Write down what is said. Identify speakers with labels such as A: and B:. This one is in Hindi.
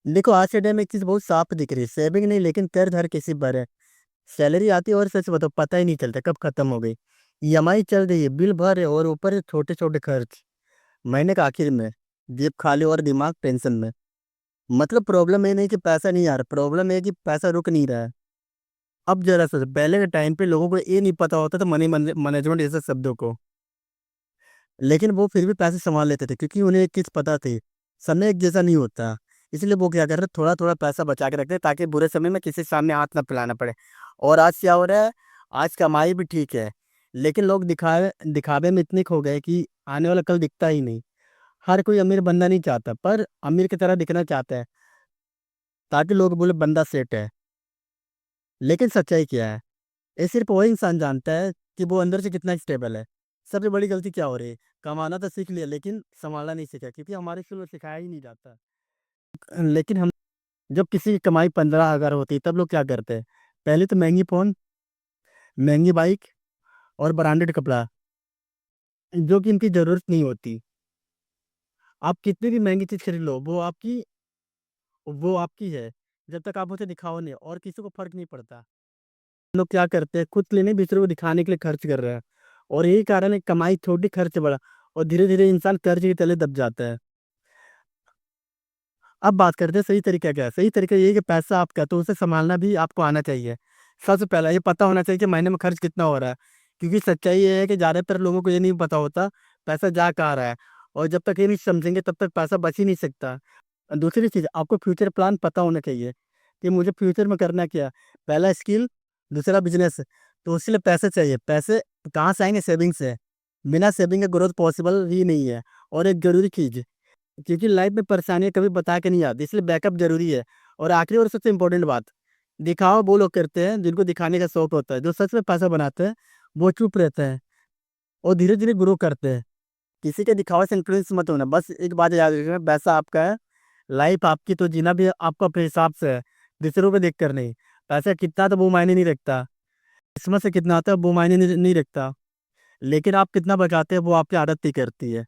A: देखो आज के टाइम में एक चीज बहुत साफ दिख रही है, सेविंग नहीं लेकिन कर्ज हर किसी पर है। सैलरी आती है और सच बताओ पता ही नहीं चलता कब खत्म हो गई। ईएमआई चल रही है, बिल भर रहे हो, और ऊपर छोटे छोटे खर्च। महीने का आखिर में जेब खाली और दिमाग टेंशन में। मतलब प्रॉब्लम ये नहीं कि पैसा नहीं आ रहा, प्रॉब्लम है कि पैसा रुक नहीं रहा है। अब जरा सा पहले के टाइम पे लोगों को ये नहीं पता होता था मनी मैनेजमेंट जैसे शब्दों को, लेकिन वो फिर भी पैसे संभाल लेते थे क्योंकि उन्हें एक चीज पता थी, समय एक जैसा नहीं होता। इसलिए वो क्या कर रहे थोड़ा थोड़ा पैसा बचा के रखते हैं, ताकि बुरे समय में किसी के सामने हाथ ना फैलाना पड़े। और आज क्या हो रहा है, आज कमाई भी ठीक है, लेकिन लोग दिखावे दिखावे में इतने खो गए कि आने वाला कल दिखता ही नहीं। हर कोई अमीर बनना नहीं चाहता, पर अमीर की तरह दिखना चाहता है, ताकि लोग बोले बंदा सेठ है। लेकिन सच्चाई क्या है, ये सिर्फ वही इंसान जानता है कि वो अंदर से कितना स्टेबल है। सबसे बड़ी गलती क्या हो रही है, कमाना तो सीख लिया लेकिन संभालना नहीं सीखा, क्योंकि हमारे स्कूल में सिखाया ही नहीं जाता। लेकिन हम जब किसी की कमाई 15,000 होती तब लोग क्या करते हैं, पहले तो महंगी फोन, महंगी बाइक और ब्रांडेड कपड़ा, जो कि इनकी जरूरत नहीं होती। आप कितनी भी महंगी चीज खरीद लो, वो आपकी है, जब तक आप उसे दिखाओ नहीं, और किसी को फर्क नहीं पड़ता। लोग क्या करते हैं, खुद के लिए नहीं दूसरों को दिखाने के लिए खर्च कर रहे हैं, और यही कारण है कमाई छोटी खर्च बड़ा, और धीरे धीरे इंसान कर्ज के तले दब जाता है। अब बात करते हैं सही तरीका क्या है। सही तरीका ये है कि पैसा आपका है, तो उसे संभालना भी आपको आना चाहिए। सबसे पहला ये पता होना चाहिए कि महीने में खर्च कितना हो रहा है, क्योंकि सच्चाई ये है कि ज़्यादातर लोगों को ये नहीं पता होता पैसा जा कहाँ रहा है। और जब तक ये नहीं समझेंगे तब तक पैसा बच ही नहीं सकता। दूसरी चीज़, आपको फ्यूचर प्लान पता होना चाहिए कि मुझे फ्यूचर में करना क्या है। पहला स्किल, दूसरा बिजनेस। तो उसके लिए पैसे चाहिए, पैसे कहाँ से आएंगे, सेविंग से। बिना सेविंग के ग्रोथ पॉसिबल ही नहीं है। और एक जरूरी चीज़, क्योंकि लाइफ में परेशानियां कभी बता के नहीं आती, इसलिए बैकअप जरूरी है। और आखिरी और सबसे इम्पोर्टेंट बात, दिखावा वो लोग करते हैं जिनको दिखाने का शौक होता है। जो सच में पैसा बनाते हैं वो चुप रहते हैं और धीरे धीरे ग्रो करते हैं। किसी के दिखावे से इन्फ्लुएंस मत होना, बस एक बात याद रखना, पैसा आपका है, लाइफ आपकी, तो जीना भी आपको अपने हिसाब से है, दूसरों पे देख कर नहीं। पैसा कितना तो वो मायने नहीं रखता, किस्मत से कितना आता है वो मायने नहीं रखता, लेकिन आप कितना बचाते हैं वो आपकी आदत ही करती है।